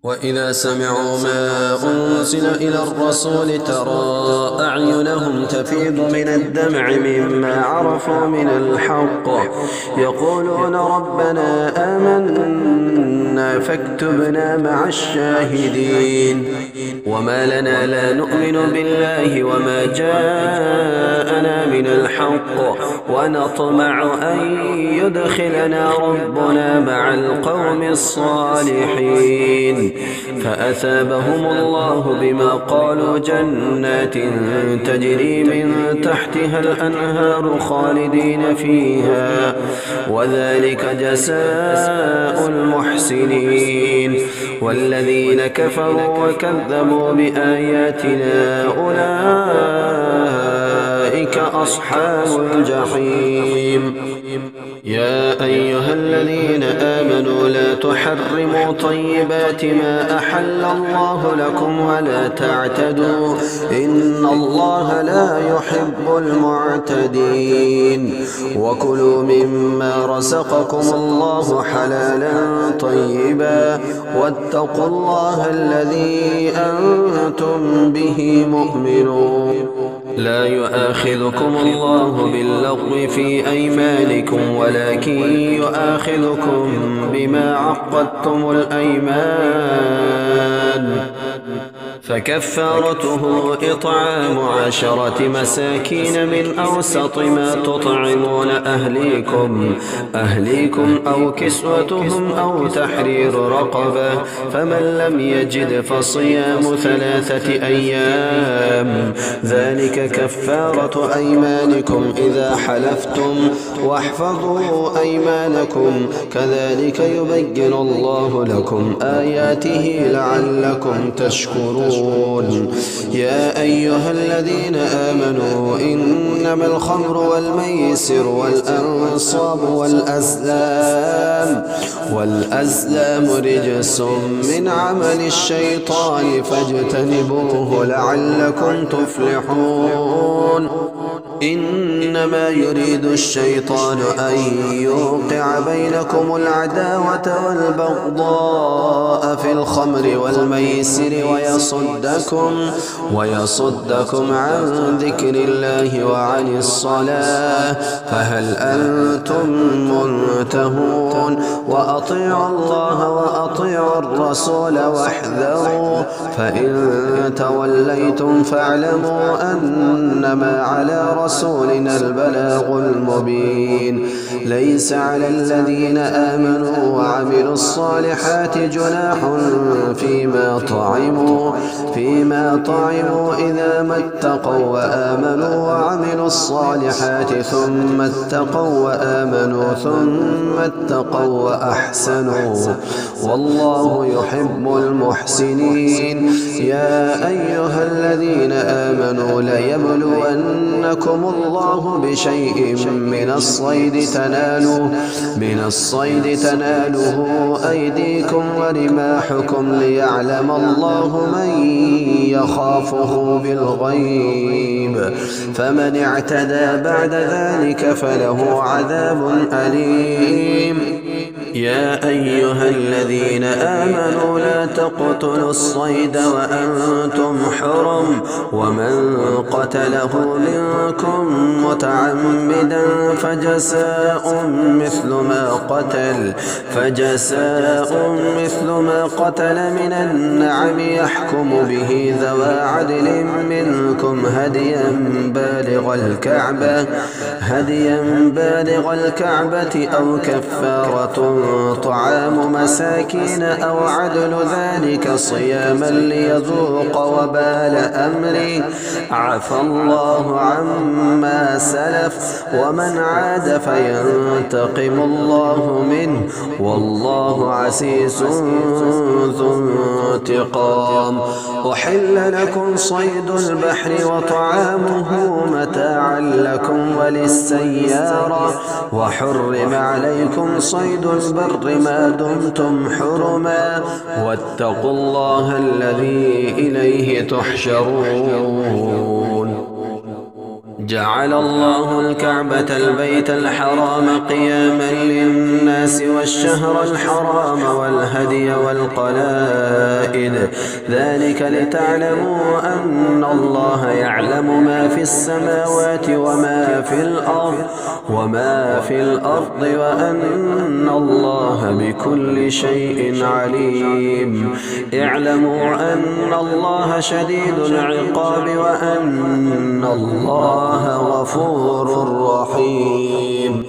وإذا سمعوا ما أنزل إلى الرسول ترى أعينهم تفيض من الدمع مما عرفوا من الحق يقولون ربنا آمنا فاكتبنا مع الشاهدين وما لنا لا نؤمن بالله وما جاءنا من الحق ونطمع أن يدخلنا ربنا مع القوم الصالحين فأثابهم الله بما قالوا جنات تجري من تحتها الأنهار خالدين فيها وذلك جزاء المحسنين والذين كفروا وكذبوا بآياتنا أولئك أصحاب الجحيم يا أيها الذين آمنوا لا تحرموا طيبات ما أحل الله لكم ولا تعتدوا إن الله لا يحب المعتدين وكلوا مما رزقكم الله حلالا طيبا واتقوا الله الذي أنتم به مؤمنون لا يؤاخذكم الله باللغو في أيمانكم ولكن يؤاخذكم بما عقدتم الأيمان فكفارته إطعام 10 مساكين من أوسط ما تطعمون أهليكم أو كسوتهم أو تحرير رقبة فمن لم يجد فصيام 3 أيام ذلك كفارة أيمانكم إذا حلفتم واحفظوا أيمانكم كذلك يبين الله لكم آياته لعلكم تشكرون يا أيها الذين آمنوا إنما الخمر والميسر والأنصاب والأزلام رجس من عمل الشيطان فاجتنبوه لعلكم تفلحون إنما يريد الشيطان أن يوقع بينكم العداوة والبغضاء في الخمر والميسر ويصدكم عن ذكر الله وعن الصلاة فهل أنتم منتهون وأطيعوا الله وأطيعوا الرسول واحذروا فإن توليتم فاعلموا أنما على رسولنا البلاغ المبين ليس على الذين آمنوا وعملوا الصالحات جناح فيما طعموا إذا ما اتقوا وآمنوا وعملوا الصالحات ثم اتقوا وآمنوا ثم اتقوا وأحسنوا والله يحب المحسنين يا أيها الذين آمنوا ليبلونكم الله بشيء من الصيد تناله أيديكم ورماحكم ليعلم الله من يخافه بالغيب فمن اعتدى بعد ذلك فله عذاب أليم يا أيها الذين آمنوا لا تقتلوا الصيد وأنتم حرم ومن قتله منكم متعمدا فجزاء مثل ما قتل من النعم يحكم به ذوى عدل منكم هديا بالغ الكعبة أو كفارة طعام مساكين أو عدل ذلك صياما ليذوق وبال أمره عفى الله عما سلف ومن عاد فينتقم الله منه والله عزيز ذو انتقام أحل لكم صيد البحر وطعامه متاعا لكم وللسيارة وحرم عليكم صيد البر ما دمتم حرما واتقوا الله الذي إليه تحشرون جعل الله الكعبة البيت الحرام قياما للناس والشهر الحرام والهدي والقلائد ذلك لتعلموا أن الله يعلم ما في السماوات وما في الأرض وأن الله بكل شيء عليم. اعلموا أن الله شديد العقاب وأن الله غفور رحيم.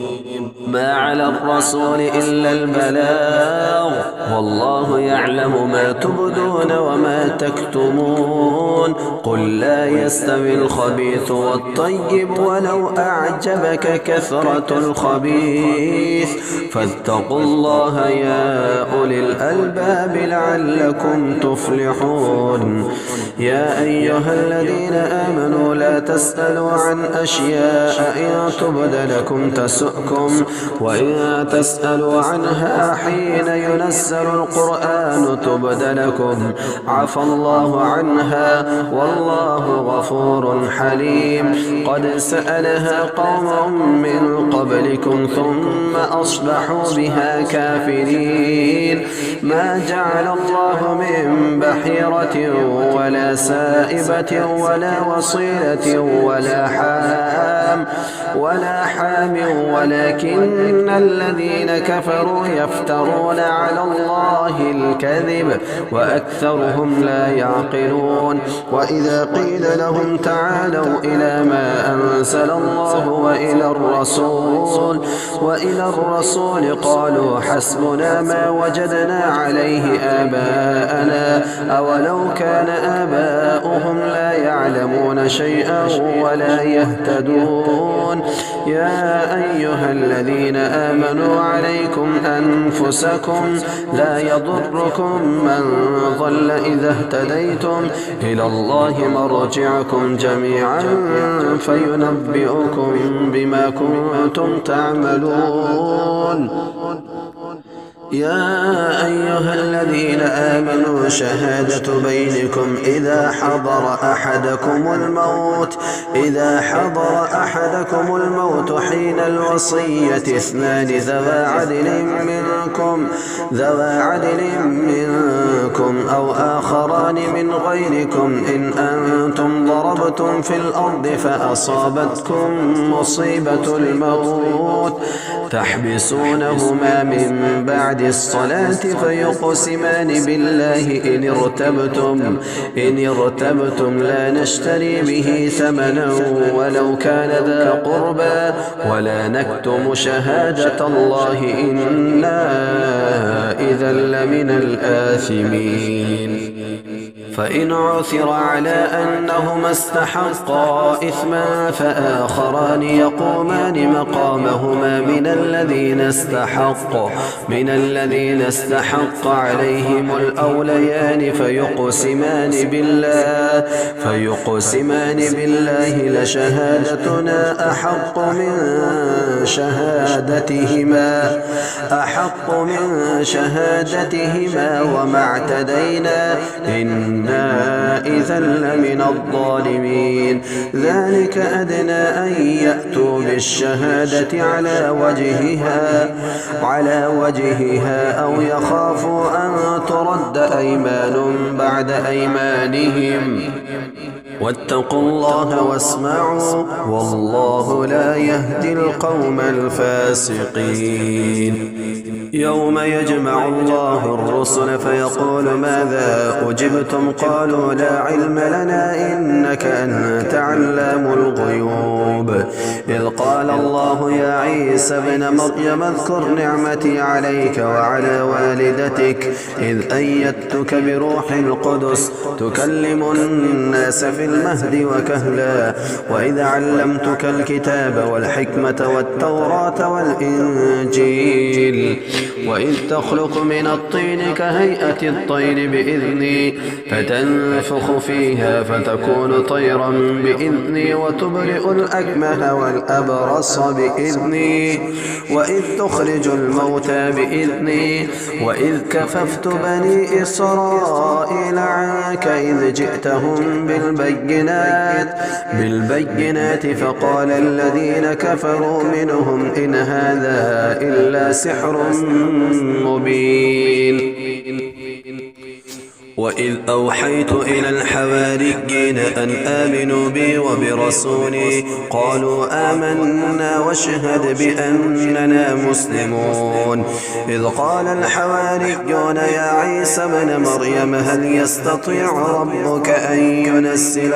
ما على الرسول إلا البلاغ والله يعلم ما تبدون وما تكتمون. قل لا يستوي الخبيث والطيب ولو أعجبك كثرة الخبيث فاتقوا الله يا أولي الألباب لعلكم تفلحون. يا أيها الذين آمنوا لا تسألوا عن أشياء إن تبد لكم تسؤكم وإن تسألوا عنها حين ينزل القرآن تبد لكم عفى الله عنها والله غفور حليم. قد سألها قوم من قبلكم ثم أصبحوا بها كافرين. ما جعل الله من بحيرة ولا سائبة ولا وصيلة ولا حام ولكن الذين كفروا يفترون على الله الكذب وأكثرهم لا يعقلون. وإذا قيل لهم تعالوا إلى ما أنزل الله وإلى الرسول قالوا حسبنا ما وجدنا عليه آباءنا أولو كان آباؤهم لا يعلمون شيئا ولا يهتدون. يا أيها الذين آمنوا عليكم أنفسكم لا يضركم من ضل إذا اهتديتم إلى الله مرجعكم جميعا فينبئكم بما كنتم تعملون. يا أيها الذين آمنوا شهادة بينكم إذا حضر أحدكم الموت حين الوصية اثنان ذوى عدل منكم أو آخران من غيركم إن أنتم ضربتم في الأرض فأصابتكم مصيبة الموت تحبسونهما من بعد الصلاة فيقسمان بالله إن ارتبتم لا نشتري به ثمنا ولو كان ذا قربى ولا نكتم شهادة الله إنا إذا لمن الآثمين. فإن عثر على أنهما استحقا إثما فآخران يقومان مقامهما من الذين استحق عليهم الأوليان فيقسمان بالله لشهادتنا أحق من شهادتهما وما اعتدينا إنا إذا لمن الظالمين. ذلك أدنى أن يأتوا بالشهادة على وجهها أو يخافوا أن ترد أيمان بعد أيمانهم واتقوا الله واسمعوا والله لا يهدي القوم الفاسقين. يوم يجمع الله الرسل فيقول ماذا أجبتم قالوا لا علم لنا إنك أنت علام الغيوب. إذ قال الله يا عيسى ابن مريم اذكر نعمتي عليك وعلى والدتك إذ أيدتك بروح القدس تكلم الناس في المهد وكهلا وإذ علمتك الكتاب والحكمة والتوراة والإنجيل وإذ تخلق من الطين كهيئة الطير بإذني فتنفخ فيها فتكون طيرا بإذني وتبرئ الأكمه والأبرص بإذني وإذ تخرج الموتى بإذني وإذ كففت بني إسرائيل عنك إذ جئتهم بالبينات بالبينات فقال الذين كفروا منهم إن هذا إلا سحر مبين. وإذ أوحيت إلى الحواريين أن آمنوا بي وبرسولي قالوا آمنا واشهد بأننا مسلمون. إذ قال الحواريون يا عيسى ابن مريم هل يستطيع ربك أن ينزل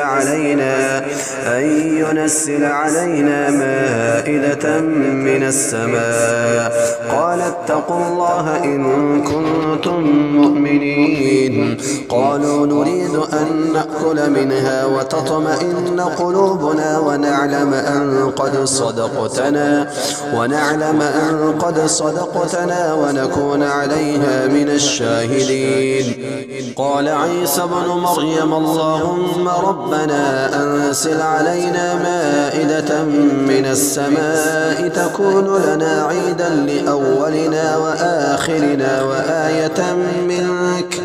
علينا مائدة من السماء؟ قال اتقوا الله إن كنتم مؤمنين. قالوا نريد أن نأكل منها وتطمئن قلوبنا ونعلم أن قد صدقتنا ونكون عليها من الشاهدين. قال عيسى ابن مريم اللهم ربنا أنزل علينا مائدة من السماء تكون لنا عيدا لأولنا وآخرنا وآية منك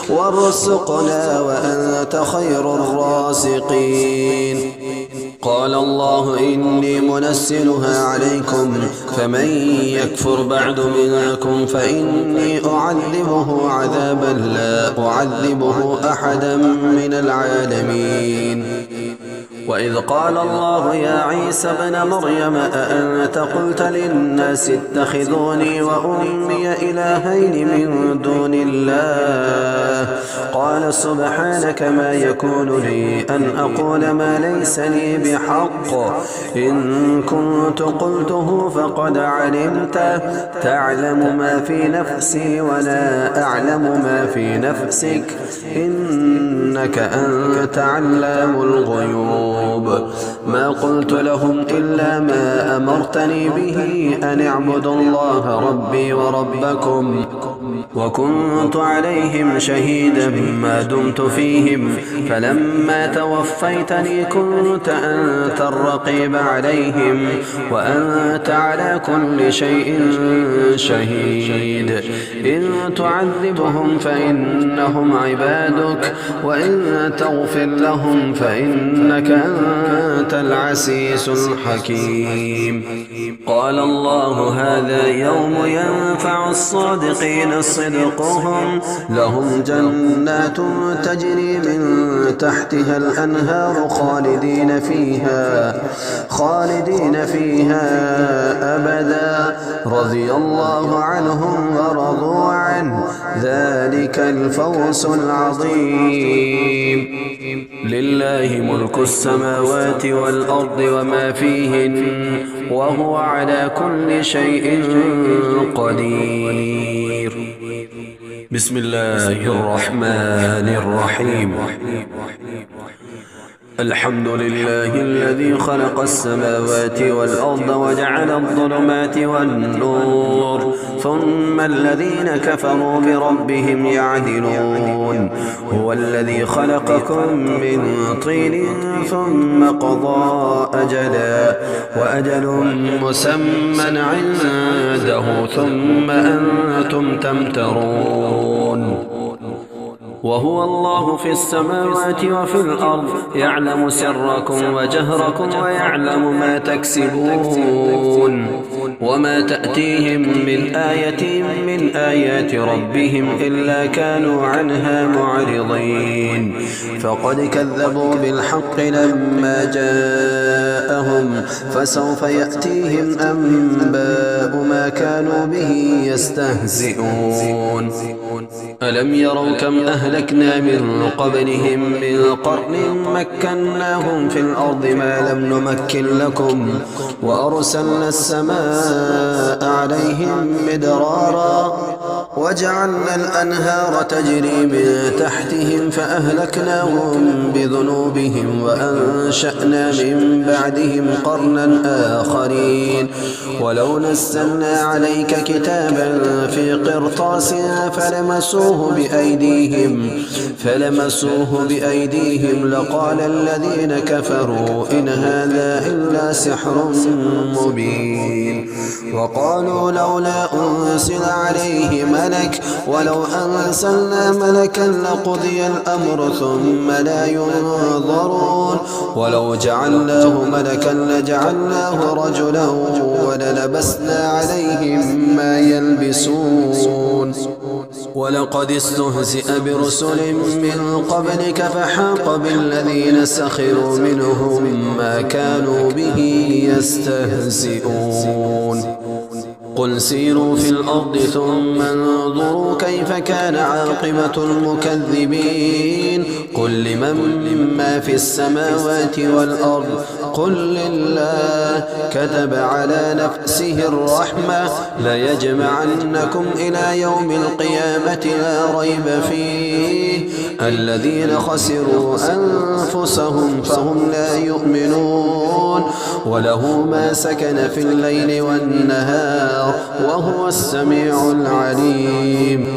وارزقنا وأنت خير الرازقين. قال الله إني منزلها عليكم فمن يكفر بعد منكم فإني أعذبه عذابا لا أعذبه أحدا من العالمين. وإذ قال الله يا عيسى ابن مريم أأنت قلت للناس اتخذوني وأمي إلهين من دون الله؟ قال سبحانك ما يكون لي أن أقول ما ليس لي بحق إن كنت قلته فقد علمته تعلم ما في نفسي ولا أعلم ما في نفسك إنك أنت علام الغيوب. ما قلت لهم إلا ما أمرتني به أن اعبدوا الله ربي وربكم وكنت عليهم شهيدا ما دمت فيهم فلما توفيتني كنت أنت الرقيب عليهم وأنت على كل شيء شهيد. إن تعذبهم فإنهم عبادك وإن تغفر لهم فإنك أنت العزيز الحكيم. قال الله هذا يوم ينفع الصادقين صدقهم لهم جنات تجري من تحتها الأنهار خالدين فيها أبدا رضي الله عنهم ورضوا عنه ذلك الفوز العظيم. لله ملك السماوات والأرض وما فيهن وهو على كل شيء قدير. بسم الله الرحمن الرحيم. الحمد لله الذي خلق السماوات والأرض وجعل الظلمات والنور ثم الذين كفروا بربهم يعدلون. هو الذي خلقكم من طين ثم قضى أجلا وأجل مسمى عنده ثم أنتم تمترون. وهو الله في السماوات وفي الأرض يعلم سركم وجهركم ويعلم ما تكسبون وما تأتيهم من آية من آيات ربهم إلا كانوا عنها معرضين. فقد كذبوا بالحق لما جاءهم فسوف يأتيهم أنباء ما كانوا به يستهزئون. ألم يروا كم أهلكنا من قبلهم من قرن مكناهم في الأرض ما لم نمكن لكم وأرسلنا السماء عليهم مدرارا وجعلنا الأنهار تجري من تحتهم فأهلكناهم بذنوبهم وأنشأنا من بعدهم قرنا آخرين. ولو نزلنا عليك كتابا في قرطاس فلم فلمسوه بأيديهم لقال الذين كفروا إن هذا إلا سحر مبين. وقالوا لولا أنزل عليه ملك ولو أنزلنا ملكا لقضي الأمر ثم لا ينظرون ولو جعلناه ملكا لجعلناه رجلا وللبسنا عليهم ما يلبسون. ولقد استهزئ برسل من قبلك فحاق بالذين سخروا منهم ما كانوا به يستهزئون. قل سيروا في الأرض ثم انظروا كيف كان عاقبة المكذبين. قل لمن ما في السماوات والأرض قل لله كتب على نفسه الرحمة ليجمعنكم إلى يوم القيامة لا ريب فيه الذين خسروا أنفسهم فهم لا يؤمنون. وله ما سكن في الليل والنهار وهو السميع العليم.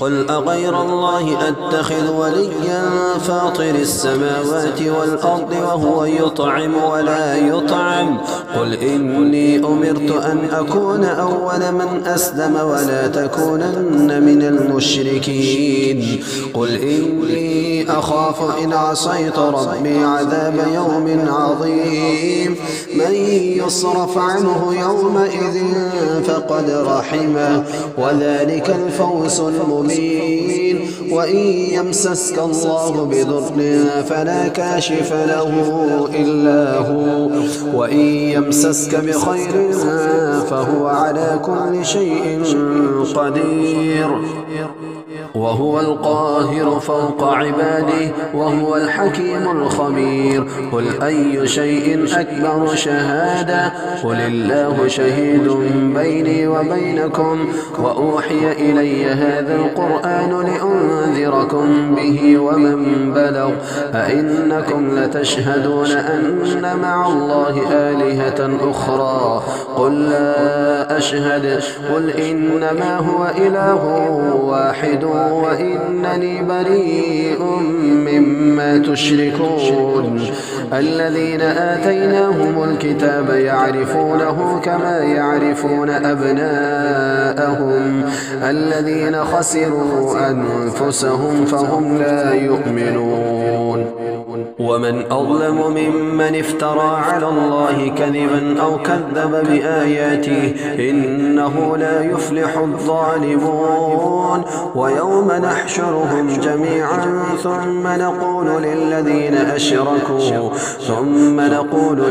قل أغير الله أتخذ وليا فاطر السماوات والأرض وهو يطعم ولا يطعم. قل إني أمرت أن أكون أول من أسلم ولا تكونن من المشركين. قل إني أخاف إن عصيت ربي عذاب يوم عظيم. من يصرف عنه يومئذ فقد رحمه وذلك الفوز المبين. وإن يمسسك الله بضر فلا كاشف له إلا هو وإن يمسسك بخير فهو على كل شيء قدير. وهو القاهر فوق عباده وهو الحكيم الخبير. قل أي شيء أكبر شهادة قل الله شهيد بيني وبينكم وأوحي إلي هذا القرآن لأنذركم به ومن بلغ أئنكم لتشهدون أن مع الله آلهة أخرى قل لا أشهد. قل إنما هو إله واحد وإنني بريء مما تشركون. الذين آتيناهم الكتاب يعرفونه كما يعرفون أبناءهم الذين خسروا أنفسهم فهم لا يؤمنون. ومن أظلم ممن افترى على الله كذبا أو كذب بآياته إنه لا يفلح الظالمون. ويوم نحشرهم جميعا ثم نقول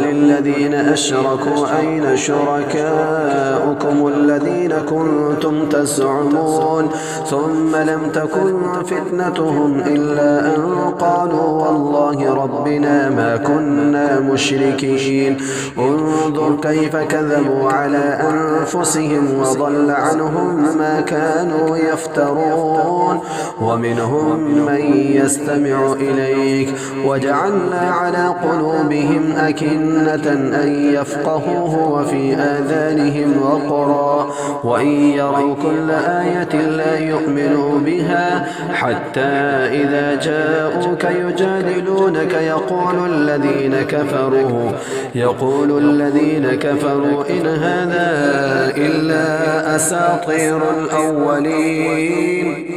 للذين أشركوا أين شركاؤكم الذين كنتم تزعمون ثم لم تكن فتنتهم إلا أن قالوا والله ربنا ما كنا مشركين. انظر كيف كذبوا على أنفسهم وضل عنهم ما كانوا يفترون. ومنهم من يستمع إليك وجعلنا على قلوبهم أكنة أن يفقهوه وفي آذانهم وقرا وإن يروا كل آية لا يؤمنوا بها حتى إذا جاءوك يجادلونك يقول الذين كفروا إن هذا إلا أساطير الأولين.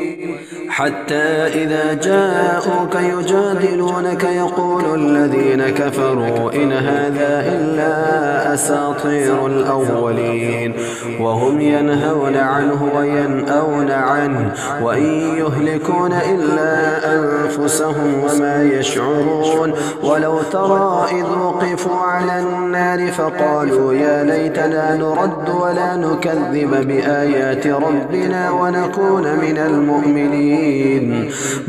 حتى إذا جاءوك يجادلونك يقول الذين كفروا إن هذا إلا أساطير الأولين وهم ينهون عنه وينأون عنه وإن يهلكون إلا أنفسهم وما يشعرون. ولو ترى إذ وقفوا على النار فقالوا يا ليتنا نرد ولا نكذب بآيات ربنا ونكون من المؤمنين.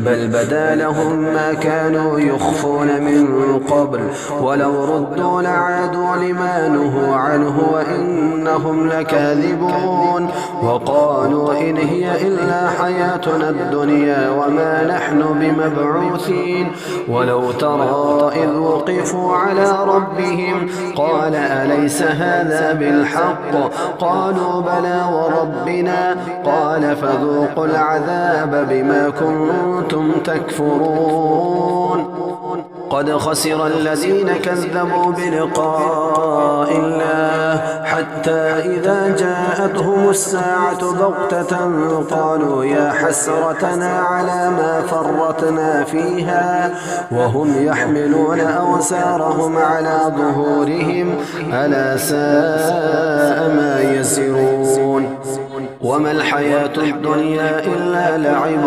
بل بدا لهم ما كانوا يخفون من قبل ولو ردوا لعادوا لما نهوا عنه وإنهم لكاذبون. وقالوا إن هي إلا حياتنا الدنيا وما نحن نحن بمبعوثين ولو ترى إذ وقفوا على ربهم قال أليس هذا بالحق قالوا بلى وربنا قال فذوقوا العذاب بما كنتم تكفرون قد خسر الذين كذبوا بلقاء الله حتى إذا جاءتهم الساعة بغتة قالوا يا حسرتنا على ما فرطنا فيها وهم يحملون أوزارهم على ظهورهم ألا ساء ما يزرون وما الحياة الدنيا إلا لعب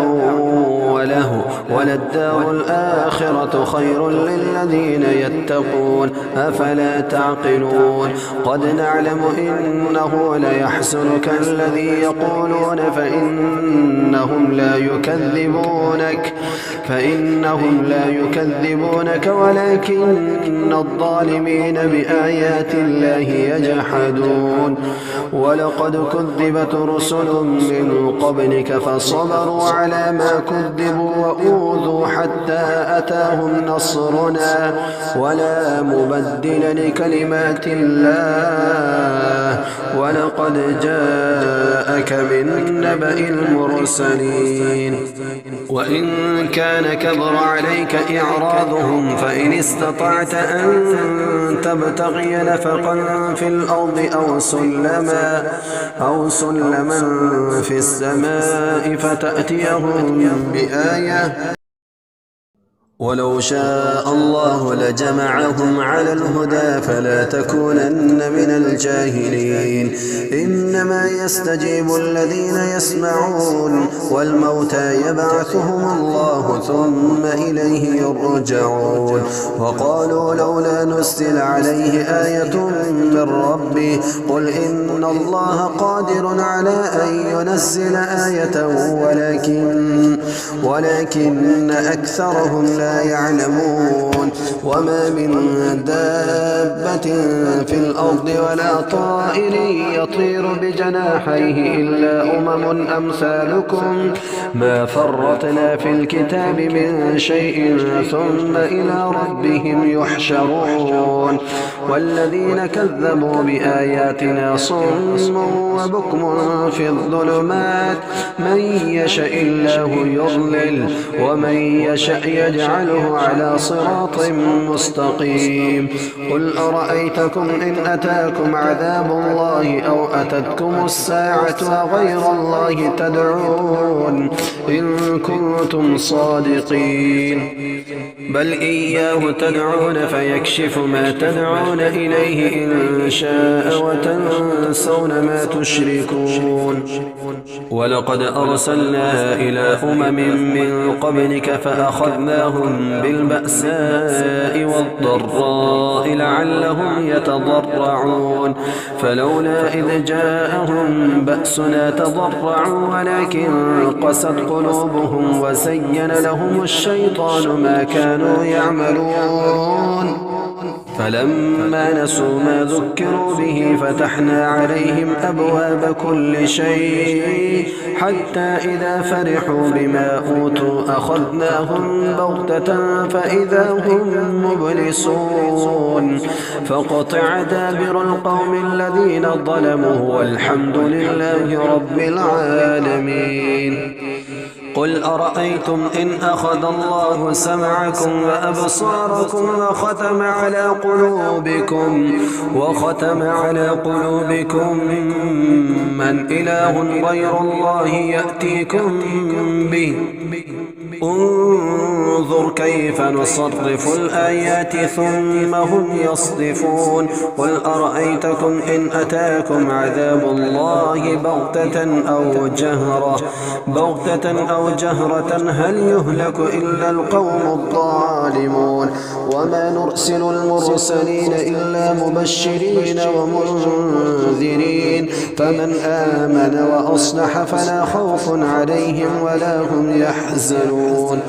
وله وللدار الآخرة خير للذين يتقون أفلا تعقلون قد نعلم إنه ليحزنك الذي يقولون فإنهم لا يكذبونك ولكن الظالمين بآيات الله يجحدون ولقد كذبت رسل من قبلك فصبروا على ما كذبوا وأوذوا حتى أتاهم نصرنا ولا مبدل لكلمات الله ولقد جاءك من نبأ المرسلين وإن كان كبر عليك إعراضهم فإن استطعت أن تبتغي نفقا في الأرض أو سلما في السماء فتأتيهم بآية ولو شاء الله لجمعهم على الهدى فلا تكونن من الجاهلين إنما يستجيب الذين يسمعون والموتى يبعثهم الله ثم إليه يرجعون وقالوا لولا نزل عليه آية من ربه قل إن الله قادر على أن ينزل آية ولكن أكثرهم لا يعلمون وما من دابة في الأرض ولا طائر يطير بجناحيه إلا أمم أمثالكم ما فرطنا في الكتاب من شيء ثم إلى ربهم يحشرون والذين كذبوا بآياتنا صم وبكم في الظلمات من يشاء الله يضلل ومن يشاء يجعله على صراط مستقيم قل أرأيتكم إن أتاكم عذاب الله أو أتتكم الساعة غير الله تدعون إن كنتم صادقين بل إياه تدعون فيكشف ما تدعون إليه إن شاء وتنسون ما تشركون ولقد أرسلنا إلى أمم من قبلك فأخذناهم بالبأساء والضراء لعلهم يتضرعون فلولا إذ جاءهم بأسنا تضرعوا ولكن قست قلوبهم وزين لهم الشيطان ما كانوا يعملون فلما نسوا ما ذكروا به فتحنا عليهم أبواب كل شيء حتى إذا فرحوا بما أوتوا أخذناهم بغتة فإذا هم مبلسون فقطع دابر القوم الذين ظلموا والحمد لله رب العالمين قل أرأيتم إن أخذ الله سمعكم وأبصاركم وختم على قلوبكم من إله غير الله يأتيكم به انظر كيف نصرف الآيات ثم هم يصدفون قل أرأيتكم إن أتاكم عذاب الله بغتة أو جهرة هل يهلك إلا القوم الظالمون وما نرسل المرسلين إلا مبشرين ومنذرين فمن آمن وأصلح فلا خوف عليهم ولا هم يحزنون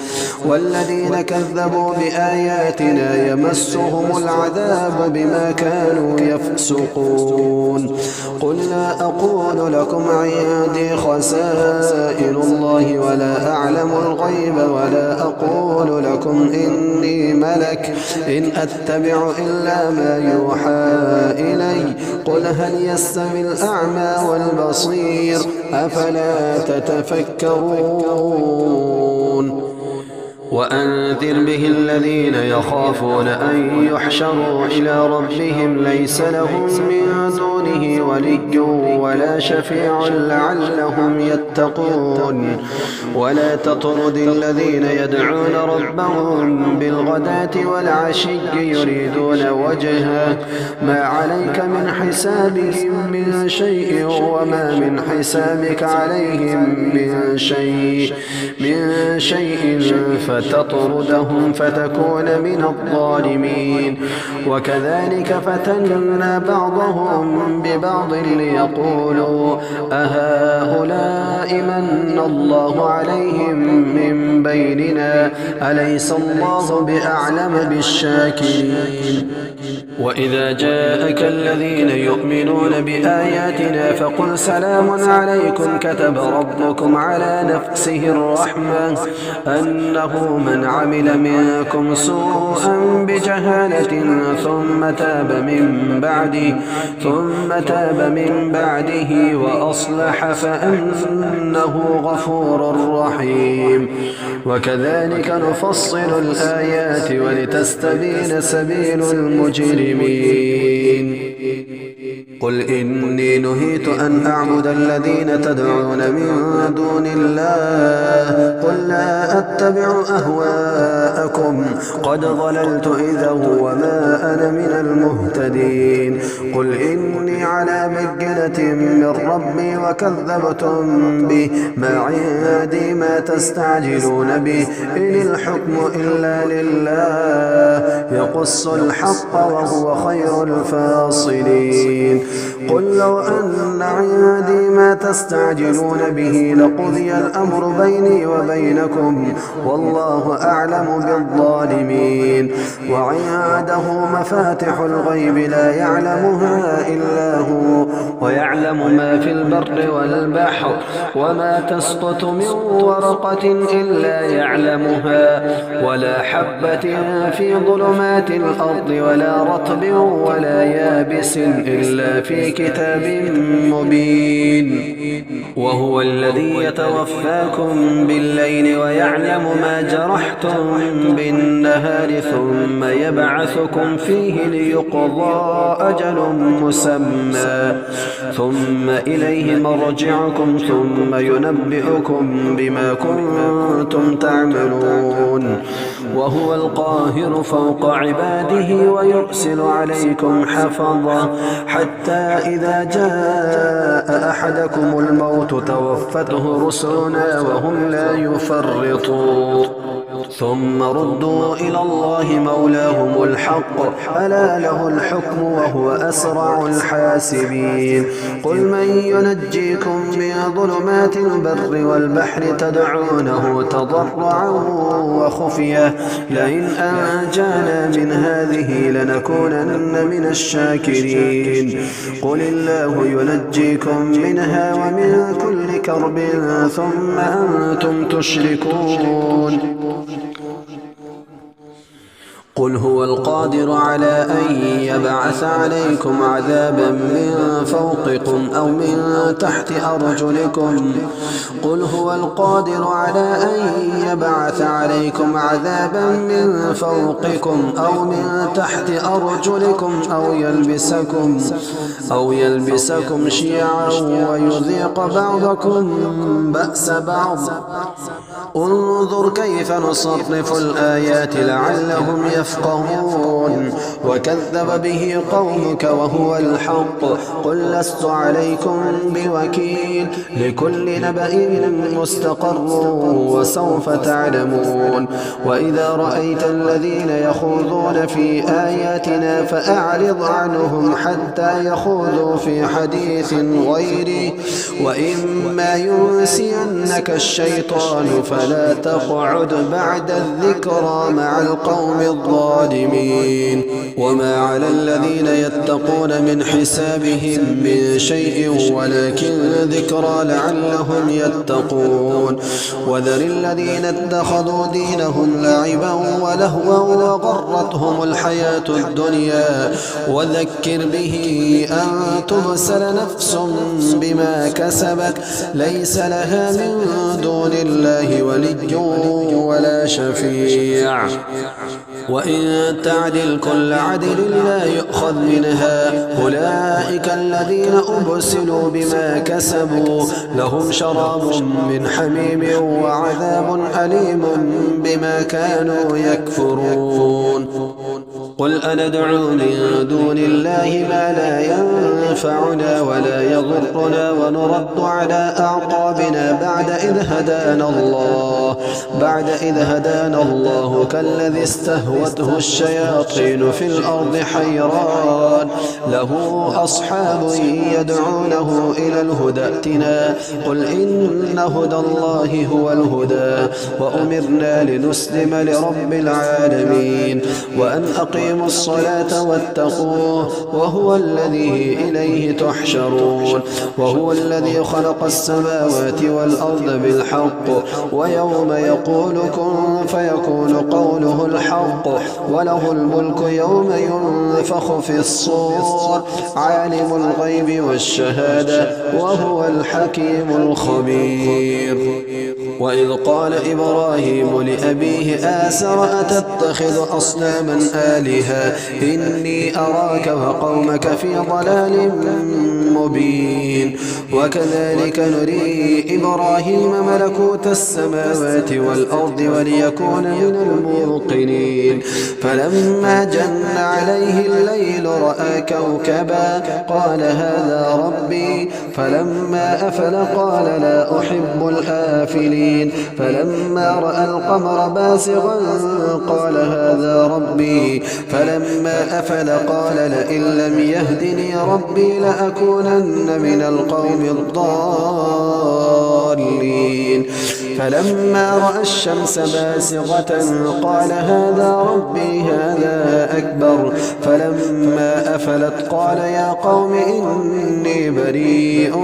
والذين كذبوا بآياتنا يمسهم العذاب بما كانوا يفسقون قل لا أقول لكم عندي خزائن الله ولا أعلم الغيب ولا أقول لكم إني ملك إن أتبع إلا ما يوحى إلي قل هل يستوي الأعمى والبصير أفلا تتفكرون وأنذر به الذين يخافون أن يحشروا إلى ربهم ليس لهم من دونه ولي ولا شفيع لعلهم يتقون ولا تطرد الذين يدعون ربهم بالغداة والعشي يريدون وجهه ما عليك من حسابهم من شيء وما من حسابك عليهم من شيء فتطردهم فتكون من الظالمين وكذلك فتنا بعضهم ببعض ليقولوا أهؤلاء من الله عليهم من بيننا أليس الله بأعلم بالشاكرين وإذا جاءك الذين يؤمنون بآياتنا فقل سلام عليكم كتب ربكم على نفسه الرحمة أنه من عمل منكم سوءا بجهالة ثم تاب من بعده وأصلح فأنه غفور رحيم وكذلك نفصل الآيات ولتستبين سبيل المجرمين قل إني نهيت أن أعبد الذين تدعون من دون الله قل لا أتبع أهواءكم قد ضللت إذا وما أنا من المهتدين قل إني على بينة من ربي وكذبتم به ما عندي ما تستعجلون به إن الحكم إلا لله يقص الحق وهو خير الفاصلين قل لو أن عندي ما تستعجلون به لقضي الأمر بيني وبينكم والله أعلم بالظالمين وعنده مفاتح الغيب لا يعلمها إلا هو ويعلم ما في البر والبحر وما تسقط من ورقة إلا يعلمها ولا حبة في ظلمات الأرض ولا رطب ولا يابس إلا في كتاب مبين وهو الذي يتوفاكم بالليل ويعلم ما جرحتم بالنهار ثم يبعثكم فيه ليقضى أجل مسمى ثم إليه مرجعكم ثم ينبئكم بما كنتم تعملون وهو القاهر فوق عباده ويرسل عليكم حفظا حتى إذا جاء أحدكم الموت توفته رسلنا وهم لا يفرطون ثم ردوا إلى الله مولاهم الحق ألا له الحكم وهو أسرع الحاسبين قل من ينجيكم من ظلمات البر والبحر تدعونه تضرعا وخفية لئن أنجانا من هذه لنكونن من الشاكرين قل الله ينجيكم منها ومن كل كرب ثم أنتم تشركون قل هو القادر على أن يبعث عليكم عذابا من فوقكم أو من تحت أرجلكم قل هو القادر على أن يبعث عليكم عذابا من فوقكم أو من تحت أرجلكم أو يلبسكم شيعا ويذيق بعضكم بأس بعض انظر كيف نصرف الآيات لعلهم يفقهون وكذب به قومك وهو الحق قل لست عليكم بوكيل لكل نبأ مستقر وسوف تعلمون وإذا رأيت الذين يخوضون في آياتنا فأعرض عنهم حتى يخوضوا في حديث غيره وإما ينسينك الشيطان فلا تقعد بعد الذكرى مع القوم الظالمين. وما على الذين يتقون من حسابهم من شيء ولكن ذكرى لعلهم يتقون. وذر الذين اتخذوا دينهم لعبا ولهوا وغرتهم الحياة الدنيا وذكر به أن تبسل نفس بما كسبت ليس لها من دون الله ولي ولا شفيع. وإن تعدل كل عدل لا يؤخذ منها. أولئك الذين أبسلوا بما كسبوا لهم شراب من حميم وعذاب أليم بما كانوا يكفرون. قل أندعو من دون الله ما لا ينفعنا ولا يضرنا ونرد على أعقابنا بعد إذ هدانا الله كالذي استهوته الشياطين في الأرض حيران له أصحاب يدعونه إلى الهدى ائتنا. قل إن هدى الله هو الهدى وأمرنا لنسلم لرب العالمين وأن أقيموا الصلاة واتقوه وهو الذي إليه تحشرون. وهو الذي خلق السماوات والأرض بالحق ويوم يقول كن فيكون قوله الحق وله الملك يوم ينفخ في الصور عالم الغيب والشهادة وهو الحكيم الخبير. وإذ قال إبراهيم لأبيه آزر أتتخذ أصناما آلهة إني أراك وقومك في ضلال مبين. وكذلك نري إبراهيم ملكوت السماوات والأرض وليكون من الموقنين. فلما جن عليه الليل رأى كوكبا قال هذا ربي فلما أفل قال لا أحب الآفلين. فلما رأى القمر بازغا قال هذا ربي فلما أفل قال لئن لم يهدني ربي لأكونن من القوم الضالين. فلما رأى الشمس بازغة قال هذا ربي هذا أكبر. فلما أفلت قال يا قوم إني بريء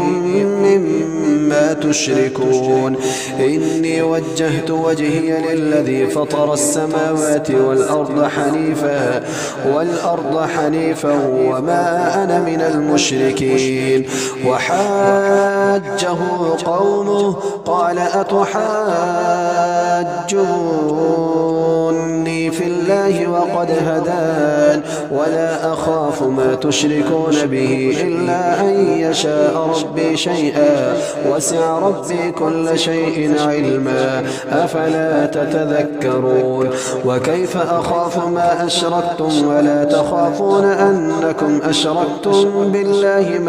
مما تشركون إني وجهت وجهي للذي فطر السماوات والأرض حنيفا وما أنا من المشركين. وحاجه قومه قال أتحاجوني في الله وقد هدان ولا أخاف ما تشركون به إلا أن يشاء ربي شيئا وسع ربي كل شيء علما أفلا تتذكرون. وكيف أخاف ما أشركتم ولا تخافون أنكم أشركتم بالله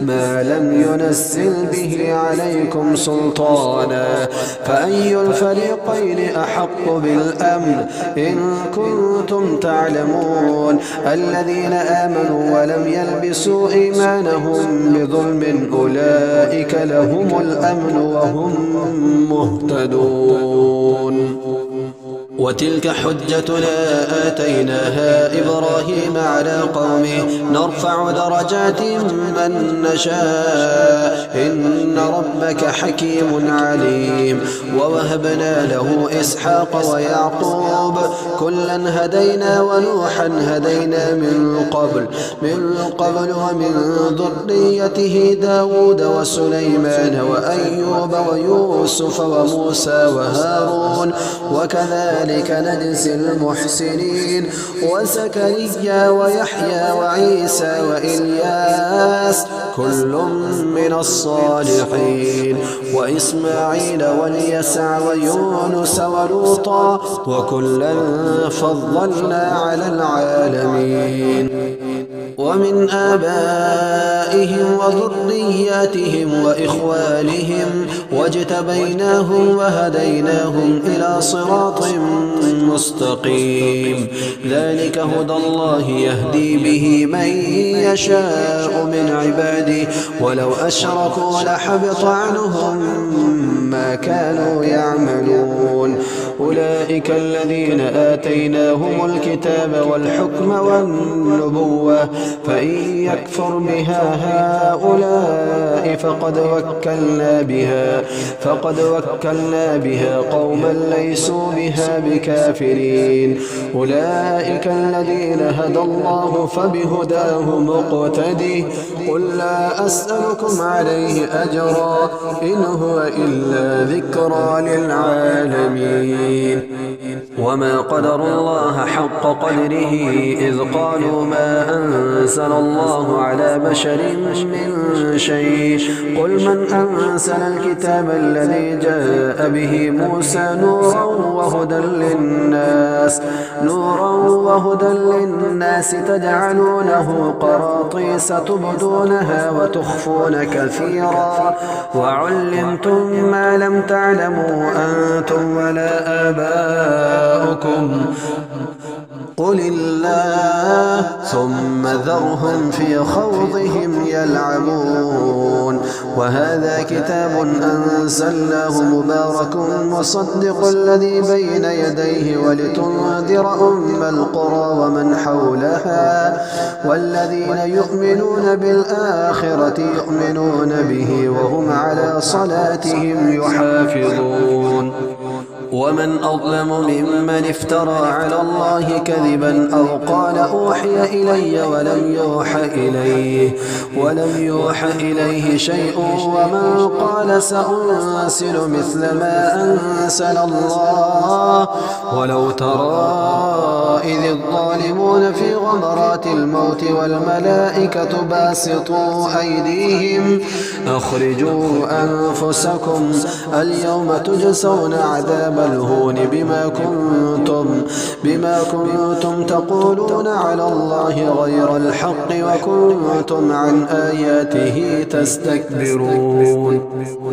ما لم ينزل به عليكم سلطانا فأي الفريقين أحق بالأمن إن كنتم تعلمون. الذين آمنوا ولم يلبسوا إيمانهم بظلم أولئك لهم الأمن وهم مهتدون. وتلك حجتنا آتيناها إبراهيم على قومه نرفع درجات من نشاء إن ربك حكيم عليم. ووهبنا له إسحاق ويعقوب كلا هدينا ونوحا هدينا من قبل ومن ذريته داود وسليمان وأيوب ويوسف وموسى وهارون وكذلك نجزي المحسنين. وزكريا ويحيى وعيسى وإلياس كل من الصالحين وإسماعيل واليسع ويونس ولوطا وكلا فضلنا على العالمين. ومن آبائهم وذرياتهم وإخوانهم واجتبيناهم وهديناهم إلى صراط مستقيم ذلك هدى الله يهدي به من يشاء من عباده ولو أشركوا لحبط عنهم ما كانوا يعملون أولئك الذين آتيناهم الكتاب والحكم والنبوة فإن يكفر بها هؤلاء فقد وكلنا بها قوما ليسوا بها بكافرين أولئك الذين هدى الله فبهداه مقتدي قل لا أسألكم عليه أجرا إن هو إلا ذكرى للعالمين وما قدر الله حق قدره إذ قالوا ما أنزل الله على بشر من شيء قل من أنزل الكتاب الذي جاء به موسى نورا وهدى للناس تجعلونه قراطيس تبدونها وتخفون كثيرا وعلمتم ما لم تعلموا أنتم ولا آباؤكم قل الله ثم ذرهم في خوضهم يلعبون وهذا كتاب أنزلناه مبارك مصدق الذي بين يديه ولتنذر أم القرى ومن حولها والذين يؤمنون بالآخرة يؤمنون به وهم على صلاتهم يحافظون ومن أظلم ممن افترى على الله كذبا أو قال أوحي إلي ولم يوحى إليه شيء ومن قال سأنزل مثل ما أنزل الله ولو ترى إذ الظالمون في غمرات الموت والملائكة باسطوا أيديهم أخرجوا أنفسكم اليوم تجزون عذاب الهون بما كنتم تقولون على الله غير الحق وكنتم عن آياته تستكبرون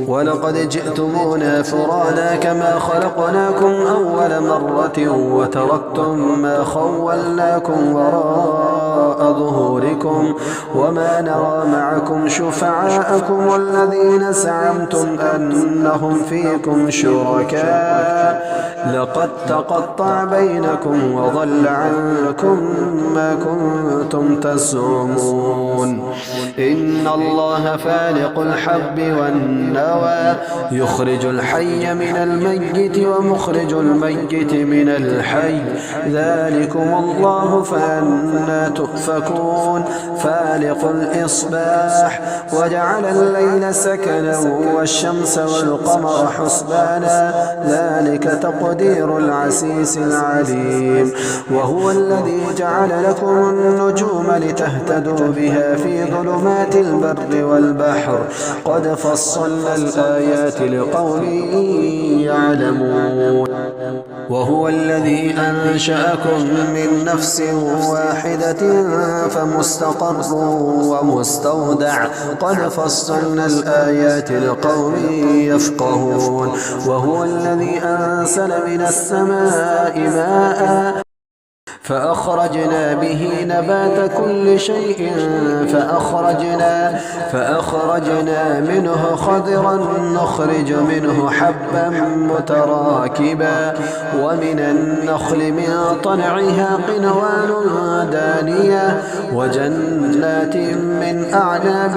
ولقد جئتمونا فرادا كما خلقناكم أول مرة وتركتم ما خولناكم وراء ظهوركم وما نرى معكم شفعاءكم الذين زعمتم أنهم فيكم شركاء لقد تقطع بينكم وضل عنكم ما كنتم تزعمون إن الله فالق الحب والنوى يخرج الحي من الميت ومخرج الميت من الحي ذلكم الله فأنى تؤفكون فالق الإصباح وجعل الليل سكنا والشمس والقمر حسبانا ذلك تقدير العزيز العليم وهو الذي جعل لكم النجوم لتهتدوا بها في ظلمات البر والبحر قد فصلنا الآيات لقوم يعلمون وهو الذي أنشأكم من نفس واحدة فمستقر ومستودع قد فصلنا الآيات لقوم يفقهون وهو الذي أنزل من السماء ماء فأخرجنا به نبات كل شيء فأخرجنا منه خضرا نخرج منه حبا متراكبا ومن النخل من طلعها قنوان دانية وجنات من أعناب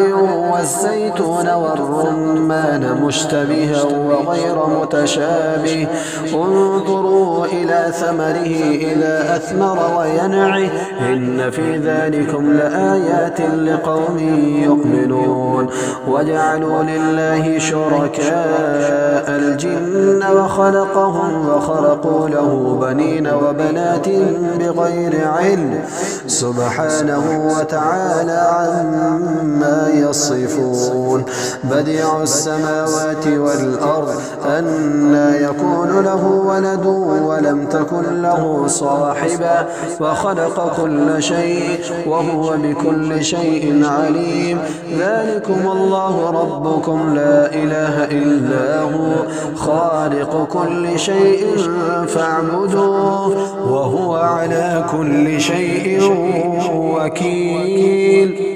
والزيتون والرمان مشتبها وغير متشابه انظروا إلى ثمره إذا أثمر وينعه إن في ذلكم لآيات لقوم يؤمنون وجعلوا لله شركاء الجن وخلقهم وخرقوا له بنين وبنات بغير علم سبحانه وتعالى عما يصفون بديع السماوات والأرض أنى يكون له ولد ولم تكن له صاحبة وخلق كل شيء وهو بكل شيء عليم. ذلكم الله ربكم لا إله إلا هو خالق كل شيء فاعبدوه وهو على كل شيء وكيل.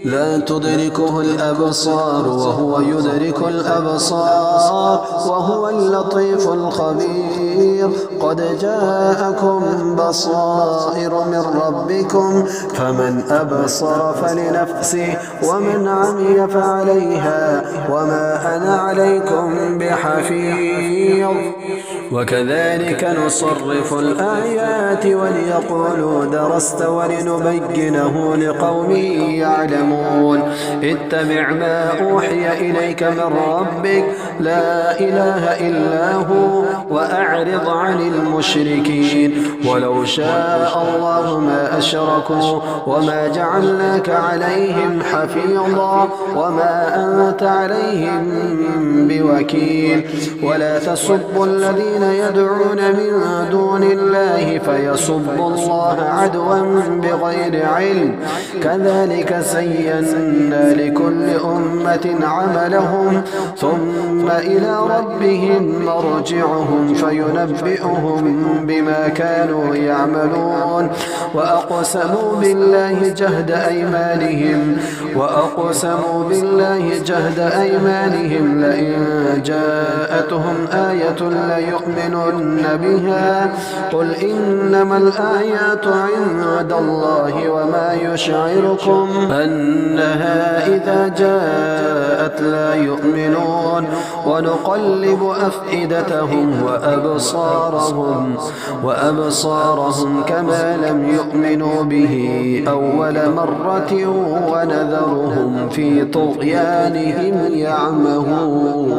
لا تدركه الأبصار وهو يدرك الأبصار وهو اللطيف الخبير. قد جاءكم بصائر من ربكم فمن أبصر فلنفسه ومن عمي فعليها وما أنا عليكم بحفيظ. وكذلك نصرف الآيات وليقولوا درست ولنبينه لقوم يعلمون. اتبع ما أوحي إليك من ربك لا إله إلا هو وأعرض عن المشركين. ولو شاء الله ما أشركوا وما جعلناك عليهم حفيظا وما أنت عليهم بوكيل. ولا تسبوا الذين يدعون من دون الله فيسبوا الله عدوا بغير علم. كذلك زينا لكل أمة عملهم ثم إلى ربهم مرجعهم فينبئهم بما كانوا يعملون. وأقسموا بالله جهد أيمانهم لئن جاءتهم آية ليؤمنن بها. قل إنما الآيات عند الله وما يشعركم أنها إذا جاءت لا يؤمنون. ونقلب أفئدتهم وأبصارهم كما لم يؤمنوا به أول مرة ونذرهم في طغيانهم يعمهون.